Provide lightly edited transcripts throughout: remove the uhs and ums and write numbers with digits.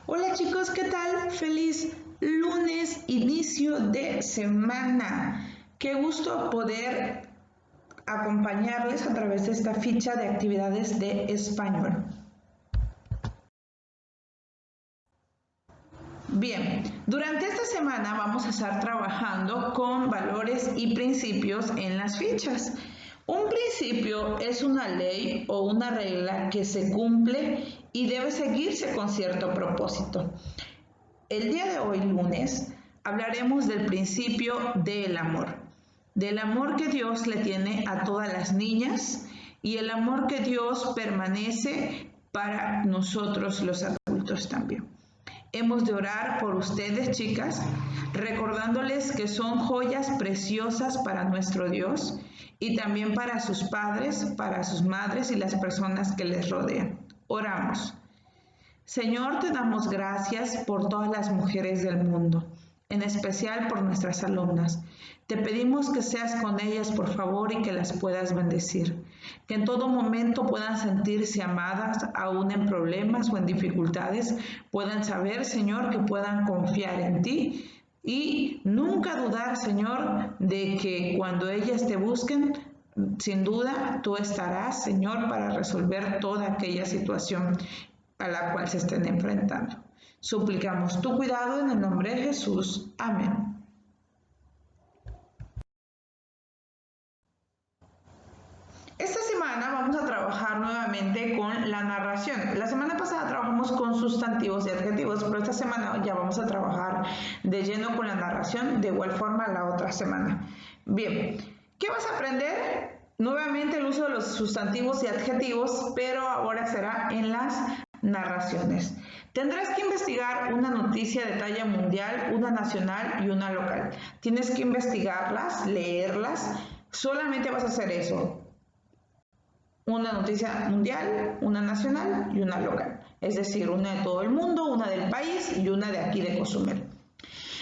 Hola chicos, ¿qué tal? Feliz lunes, inicio de semana. Qué gusto poder acompañarles a través de esta ficha de actividades de español. Bien, durante esta semana vamos a estar trabajando con valores y principios en las fichas. Un principio es una ley o una regla que se cumple y debe seguirse con cierto propósito. El día de hoy, lunes, hablaremos del principio del amor que Dios le tiene a todas las niñas y el amor que Dios permanece para nosotros los adultos también. Hemos de orar por ustedes, chicas, recordándoles que son joyas preciosas para nuestro Dios y también para sus padres, para sus madres y las personas que les rodean. Oramos. Señor, te damos gracias por todas las mujeres del mundo, en especial por nuestras alumnas. Te pedimos que seas con ellas, por favor, y que las puedas bendecir. Que en todo momento puedan sentirse amadas, aún en problemas o en dificultades. Puedan saber, Señor, que puedan confiar en ti y nunca dudar, Señor, de que cuando ellas te busquen, sin duda tú estarás, Señor, para resolver toda aquella situación a la cual se estén enfrentando. Suplicamos tu cuidado en el nombre de Jesús. Amén. Esta semana vamos a trabajar nuevamente con la narración. La semana pasada trabajamos con sustantivos y adjetivos, pero esta semana ya vamos a trabajar de lleno con la narración, de igual forma la otra semana. Bien, ¿qué vas a aprender? Nuevamente el uso de los sustantivos y adjetivos, pero ahora será en las narraciones. Tendrás que investigar una noticia de talla mundial, una nacional y una local. Tienes que investigarlas, leerlas. Solamente vas a hacer eso. Una noticia mundial, una nacional y una local. Es decir, una de todo el mundo, una del país y una de aquí de Cozumel.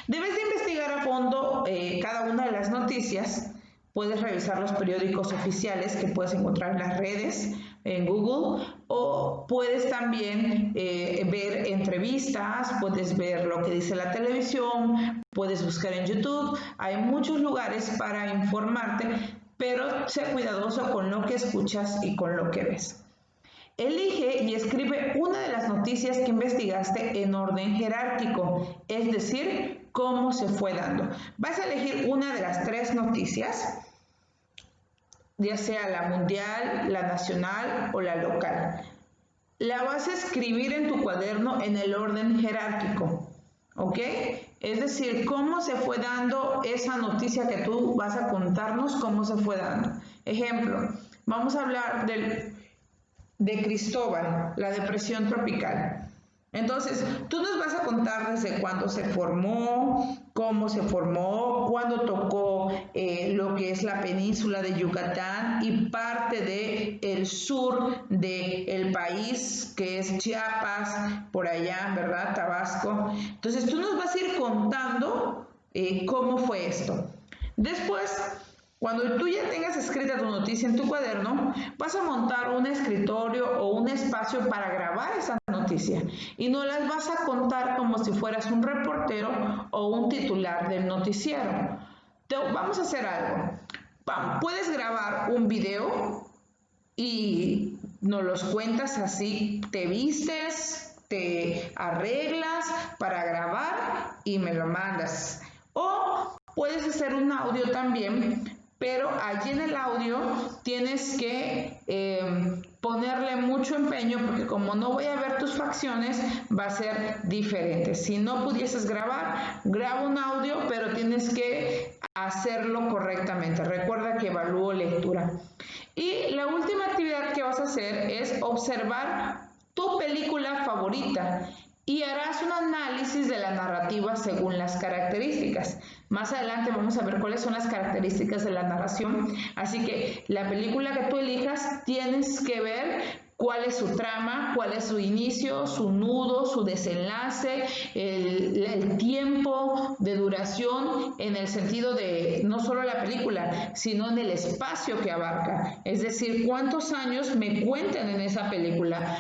Debes de investigar a fondo cada una de las noticias. Puedes revisar los periódicos oficiales que puedes encontrar en las redes, en Google, o puedes también ver entrevistas, puedes ver lo que dice la televisión, puedes buscar en YouTube. Hay muchos lugares para informarte, pero sé cuidadoso con lo que escuchas y con lo que ves. Elige y escribe una de las noticias que investigaste en orden jerárquico, es decir, cómo se fue dando. Vas a elegir una de las tres noticias, ya sea la mundial, la nacional o la local. La vas a escribir en tu cuaderno en el orden jerárquico, ¿ok? Es decir, cómo se fue dando esa noticia que tú vas a contarnos, cómo se fue dando. Ejemplo, vamos a hablar de Cristóbal, la depresión tropical. Entonces, tú nos vas a contar desde cuándo se formó, cómo se formó, cuándo tocó lo que es la península de Yucatán y parte del sur del país, que es Chiapas, por allá, ¿verdad? Tabasco. Entonces, tú nos vas a ir contando cómo fue esto. Después, cuando tú ya tengas escrita tu noticia en tu cuaderno, vas a montar un escritorio o un espacio para grabar esa noticia y no las vas a contar como si fueras un reportero o un titular del noticiero. Vamos a hacer algo. Puedes grabar un video y nos los cuentas así, te vistes, te arreglas para grabar y me lo mandas. O puedes hacer un audio también, pero allí en el audio tienes que ponerle mucho empeño porque como no voy a ver tus facciones, va a ser diferente. Si no pudieses grabar, graba un audio, pero tienes que hacerlo correctamente. Recuerda que evalúo lectura. Y la última actividad que vas a hacer es observar tu película favorita y harás un análisis de la narrativa según las características. Más adelante vamos a ver cuáles son las características de la narración, así que la película que tú elijas tienes que ver cuál es su trama, cuál es su inicio, su nudo, su desenlace, el tiempo de duración en el sentido de no solo la película, sino en el espacio que abarca. Es decir, cuántos años me cuentan en esa película.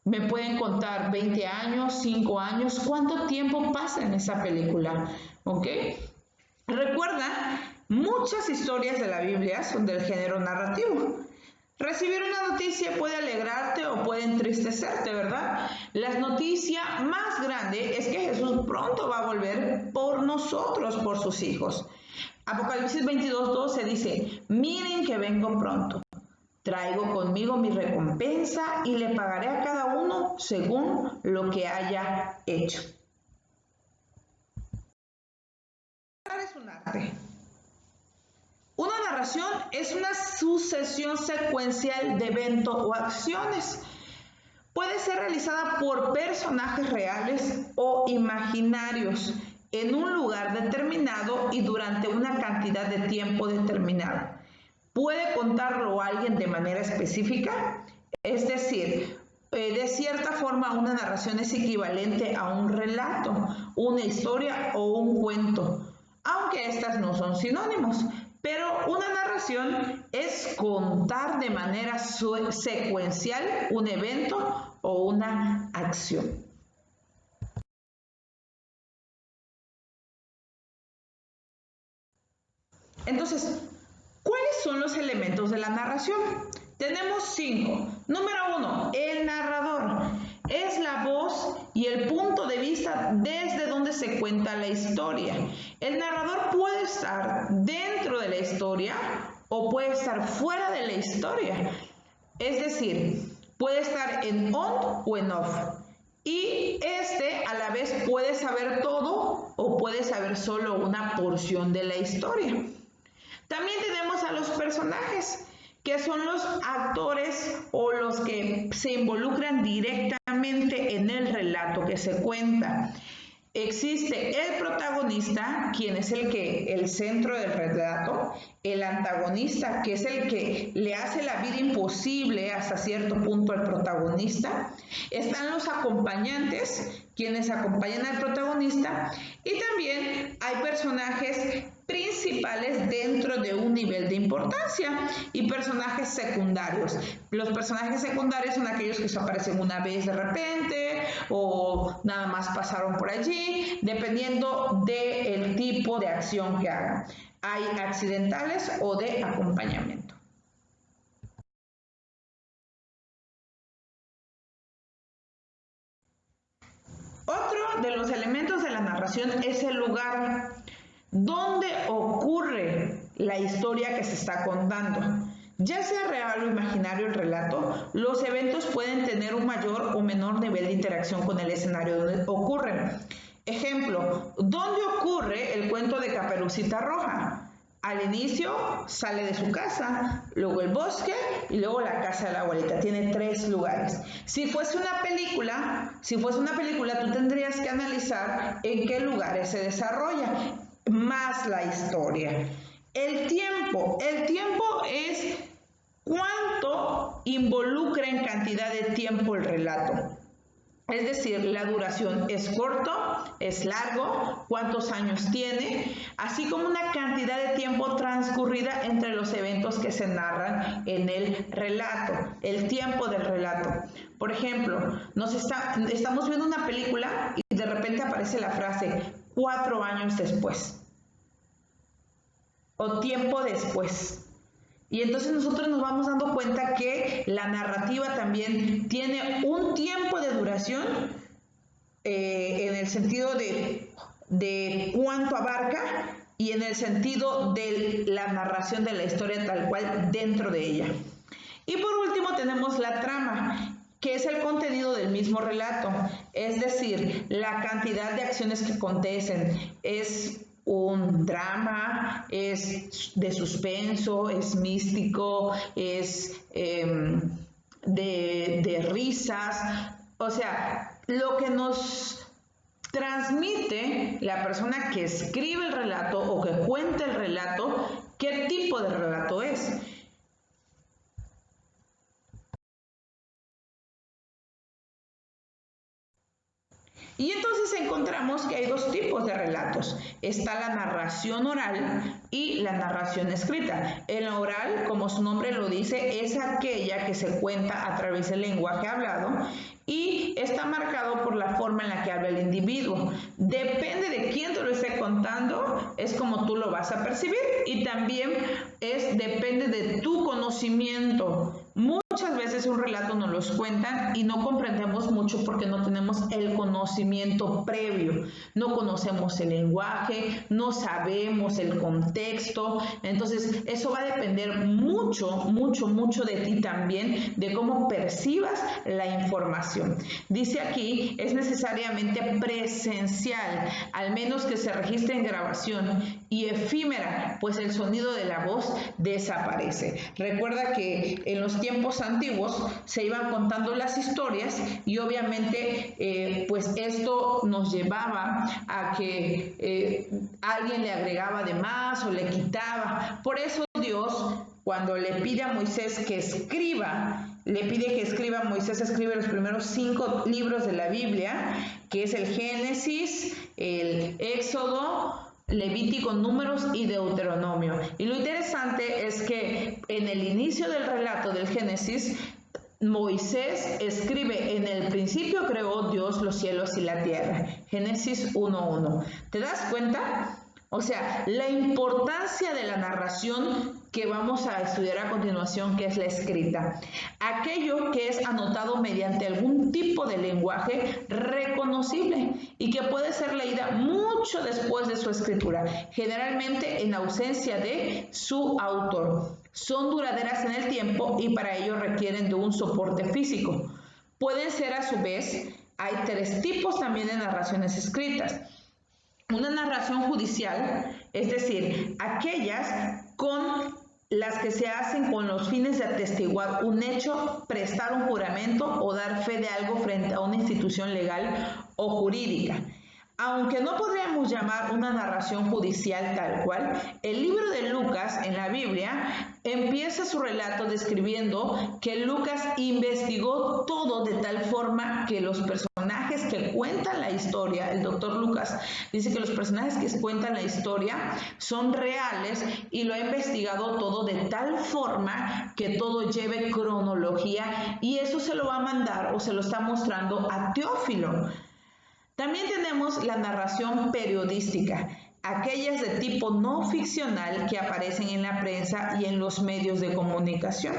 Me pueden contar 20 años, 5 años, cuánto tiempo pasa en esa película, ¿ok? Recuerda, muchas historias de la Biblia son del género narrativo. Recibir una noticia puede alegrarte o puede entristecerte, ¿verdad? La noticia más grande es que Jesús pronto va a volver por nosotros, por sus hijos. Apocalipsis 22:12 dice, miren que vengo pronto. Traigo conmigo mi recompensa y le pagaré a cada uno según lo que haya hecho. Es un arte. Una narración es una sucesión secuencial de eventos o acciones. Puede ser realizada por personajes reales o imaginarios en un lugar determinado y durante una cantidad de tiempo determinado. ¿Puede contarlo alguien de manera específica? Es decir, de cierta forma una narración es equivalente a un relato, una historia o un cuento, aunque estas no son sinónimos. Pero una narración es contar de manera secuencial un evento o una acción. Entonces, ¿cuáles son los elementos de la narración? Tenemos 5. Número 1, el narrador. Es la voz y el punto de vista desde donde se cuenta la historia. El narrador puede estar dentro de la historia o puede estar fuera de la historia. Es decir, puede estar en on o en off. Y a la vez puede saber todo o puede saber solo una porción de la historia. También tenemos a los personajes, que son los actores o los que se involucran directamente en el relato que se cuenta. Existe el protagonista, quien es el centro del relato, el antagonista, que es el que le hace la vida imposible hasta cierto punto al protagonista. Están los acompañantes, quienes acompañan al protagonista, y también hay personajes principales dentro de un nivel de importancia y personajes secundarios. Los personajes secundarios son aquellos que se aparecen una vez de repente o nada más pasaron por allí, dependiendo del tipo de acción que hagan. Hay accidentales o de acompañamiento. Otro de los elementos de la narración es el lugar donde ocurre la historia que se está contando. Ya sea real o imaginario el relato, los eventos pueden tener un mayor o menor nivel de interacción con el escenario donde ocurren. Ejemplo, ¿dónde ocurre el cuento de Caperucita Roja? Al inicio sale de su casa, luego el bosque y luego la casa de la abuelita. Tiene 3 lugares. Si fuese una película, tú tendrías que analizar en qué lugares se desarrolla más la historia. El tiempo es cuánto involucra en cantidad de tiempo el relato. Es decir, la duración es corto, es largo, cuántos años tiene, así como una cantidad de tiempo transcurrida entre los eventos que se narran en el relato, el tiempo del relato. Por ejemplo, estamos viendo una película y de repente aparece la frase 4 años después o tiempo después. Y entonces nosotros nos vamos dando cuenta que la narrativa también tiene un tiempo de duración en el sentido de cuánto abarca y en el sentido de la narración de la historia tal cual dentro de ella. Y por último tenemos la trama, que es el contenido del mismo relato, es decir, la cantidad de acciones que acontecen. Es un drama, es de suspenso, es místico, es de risas, o sea, lo que nos transmite la persona que escribe el relato o que cuenta el relato, qué tipo de relato es. Y entonces encontramos que hay 2 tipos de relatos. Está la narración oral y la narración escrita. El oral, como su nombre lo dice, es aquella que se cuenta a través del lenguaje hablado y marcado por la forma en la que habla el individuo. Depende de quién te lo esté contando, es como tú lo vas a percibir, y también depende de tu conocimiento. Muchas veces un relato nos los cuentan y no comprendemos mucho porque no tenemos el conocimiento previo, no conocemos el lenguaje, no sabemos el contexto. Entonces eso va a depender mucho de ti también, de cómo percibas la información. Dice aquí, es necesariamente presencial, al menos que se registre en grabación, y efímera, pues el sonido de la voz desaparece. Recuerda que en los tiempos antiguos se iban contando las historias y obviamente pues esto nos llevaba a que alguien le agregaba de más o le quitaba. Por eso Dios, cuando le pide a Moisés que escriba, Moisés escribe los primeros 5 libros de la Biblia, que es el Génesis, el Éxodo, Levítico, Números y Deuteronomio. Y lo interesante es que en el inicio del relato del Génesis, Moisés escribe: en el principio creó Dios los cielos y la tierra. Génesis 1:1. ¿Te das cuenta? O sea, la importancia de la narración que vamos a estudiar a continuación, que es la escrita. Aquello que es anotado mediante algún tipo de lenguaje reconocible y que puede ser leída mucho después de su escritura, generalmente en ausencia de su autor. Son duraderas en el tiempo y para ello requieren de un soporte físico. Pueden ser a su vez, hay 3 tipos también de narraciones escritas. Una narración judicial, es decir, aquellas con las que se hacen con los fines de atestiguar un hecho, prestar un juramento o dar fe de algo frente a una institución legal o jurídica. Aunque no podríamos llamar una narración judicial tal cual, el libro de Lucas en la Biblia empieza su relato describiendo que Lucas investigó todo de tal forma que los personajes que cuentan la historia, el doctor Lucas dice que los personajes que cuentan la historia son reales y lo ha investigado todo de tal forma que todo lleve cronología, y eso se lo va a mandar o se lo está mostrando a Teófilo. También tenemos la narración periodística, aquellas de tipo no ficcional que aparecen en la prensa y en los medios de comunicación,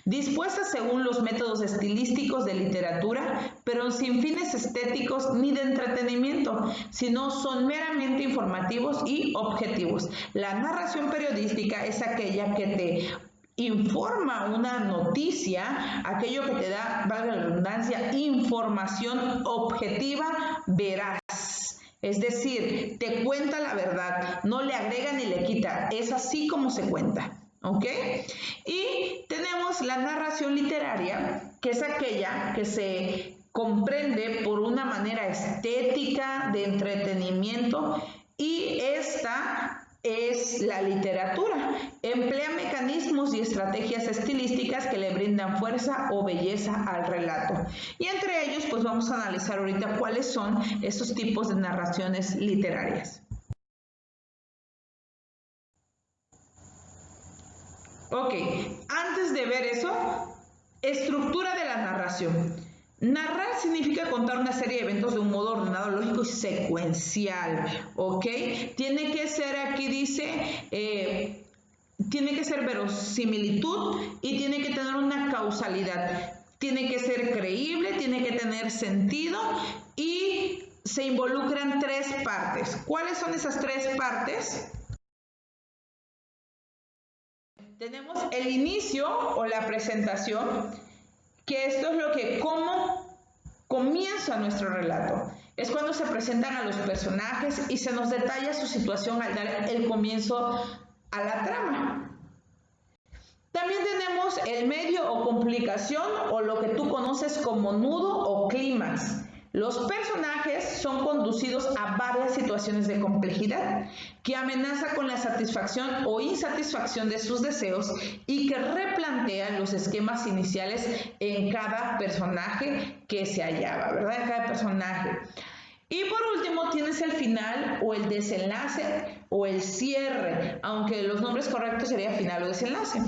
dispuestas según los métodos estilísticos de literatura, pero sin fines estéticos ni de entretenimiento, sino son meramente informativos y objetivos. La narración periodística es aquella que te informa una noticia, aquello que te da, valga la redundancia, información objetiva, veraz. Es decir, te cuenta la verdad, no le agrega ni le quita, es así como se cuenta. ¿Ok? Y tenemos la narración literaria, que es aquella que se comprende por una manera estética, de entretenimiento, y esta es la literatura. Emplea mecanismos y estrategias estilísticas que le brindan fuerza o belleza al relato. Y entre ellos, pues vamos a analizar ahorita cuáles son esos tipos de narraciones literarias. Ok, antes de ver eso, estructura de la narración. Narrar significa contar una serie de eventos de un modo ordenado, lógico y secuencial, ¿ok? Tiene que ser, aquí dice, tiene que ser verosimilitud y tiene que tener una causalidad. Tiene que ser creíble, tiene que tener sentido y se involucran 3 partes. ¿Cuáles son esas 3 partes? Tenemos el inicio o la presentación, que esto es lo que, cómo comienza nuestro relato. Es cuando se presentan a los personajes y se nos detalla su situación al dar el comienzo a la trama. También tenemos el medio o complicación, o lo que tú conoces como nudo o clímax. Los personajes son conducidos a varias situaciones de complejidad que amenaza con la satisfacción o insatisfacción de sus deseos y que replantean los esquemas iniciales en cada personaje que se hallaba, ¿verdad? En cada personaje. Y por último tienes el final o el desenlace o el cierre, aunque los nombres correctos sería final o desenlace,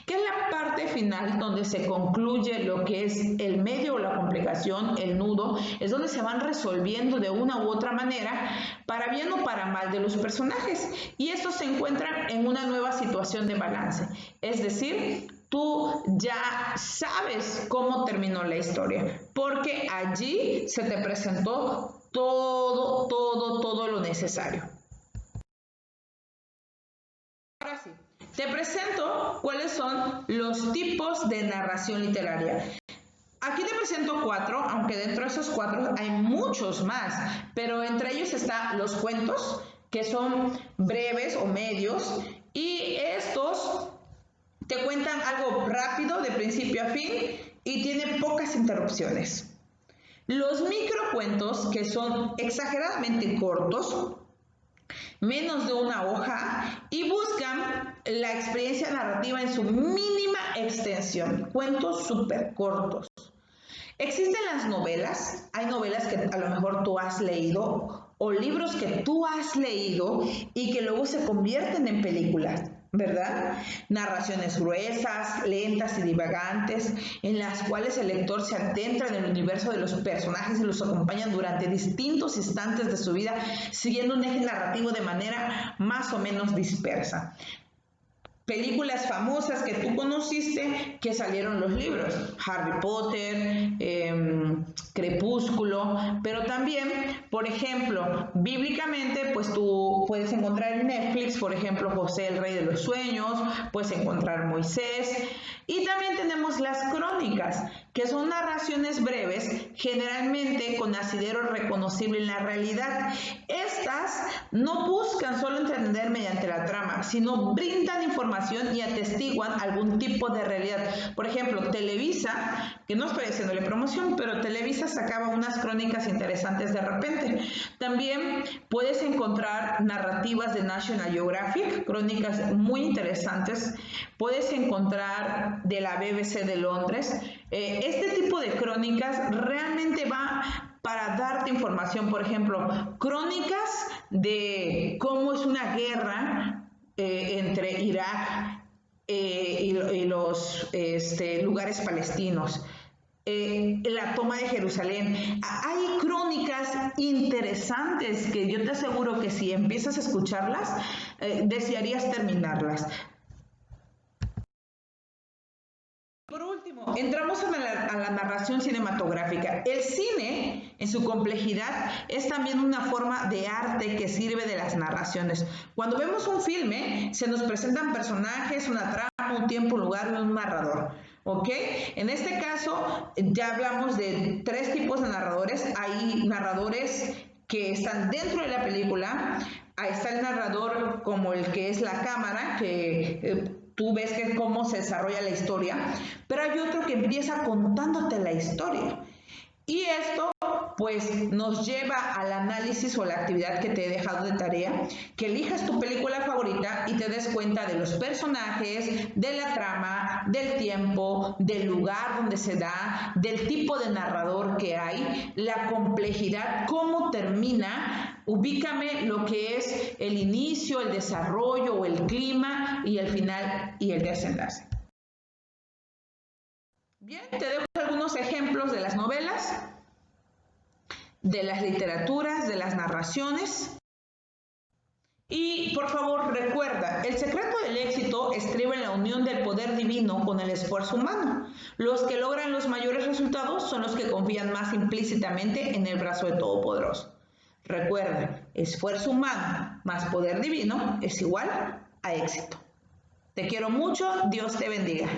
que es la parte final donde se concluye lo que es el medio o la complicación, el nudo, es donde se van resolviendo de una u otra manera, para bien o para mal de los personajes, y estos se encuentran en una nueva situación de balance, es decir, tú ya sabes cómo terminó la historia, porque allí se te presentó todo lo necesario. Ahora sí, te presento cuáles son los tipos de narración literaria. Aquí te presento 4, aunque dentro de esos 4 hay muchos más, pero entre ellos están los cuentos, que son breves o medios, y estos te cuentan algo rápido de principio a fin y tienen pocas interrupciones. Los microcuentos, que son exageradamente cortos, menos de una hoja, y buscan la experiencia narrativa en su mínima extensión. Cuentos súper cortos. Existen las novelas. Hay novelas que a lo mejor tú has leído o libros que tú has leído y que luego se convierten en películas, ¿verdad? Narraciones gruesas, lentas y divagantes, en las cuales el lector se adentra en el universo de los personajes y los acompañan durante distintos instantes de su vida, siguiendo un eje narrativo de manera más o menos dispersa. Películas famosas que tú conociste, que salieron los libros, Harry Potter, Crepúsculo, pero también, por ejemplo, bíblicamente, pues tú puedes encontrar en Netflix, por ejemplo, José el Rey de los Sueños, puedes encontrar Moisés, y también tenemos las crónicas, que son narraciones breves, generalmente con asidero reconocible en la realidad. Estas no buscan solo entretener mediante la trama, sino brindan información y atestiguan algún tipo de realidad. Por ejemplo, Televisa, que no estoy haciéndole promoción, pero Televisa sacaba unas crónicas interesantes de repente. También puedes encontrar narrativas de National Geographic, crónicas muy interesantes. Puedes encontrar de la BBC de Londres. Este tipo de crónicas realmente va para darte información, por ejemplo, crónicas de cómo es una guerra entre Irak y los lugares palestinos, la toma de Jerusalén. Hay crónicas interesantes que yo te aseguro que si empiezas a escucharlas, desearías terminarlas. Por último, entramos a la narración cinematográfica. El cine, en su complejidad, es también una forma de arte que sirve de las narraciones. Cuando vemos un filme, se nos presentan personajes, una trama, un tiempo, un lugar y un narrador. ¿Ok? En este caso, ya hablamos de 3 tipos de narradores. Hay narradores que están dentro de la película. Ahí está el narrador como el que es la cámara, que tú ves que cómo se desarrolla la historia, pero hay otro que empieza contándote la historia. Y esto pues nos lleva al análisis o la actividad que te he dejado de tarea, que elijas tu película favorita y te des cuenta de los personajes, de la trama, del tiempo, del lugar donde se da, del tipo de narrador que hay, la complejidad, cómo termina. Ubícame lo que es el inicio, el desarrollo o el clima y el final y el desenlace. Bien, te dejo algunos ejemplos de las novelas, de las literaturas, de las narraciones. Y por favor recuerda, el secreto del éxito estriba en la unión del poder divino con el esfuerzo humano. Los que logran los mayores resultados son los que confían más implícitamente en el brazo del Todopoderoso. Recuerda, esfuerzo humano más poder divino es igual a éxito. Te quiero mucho, Dios te bendiga.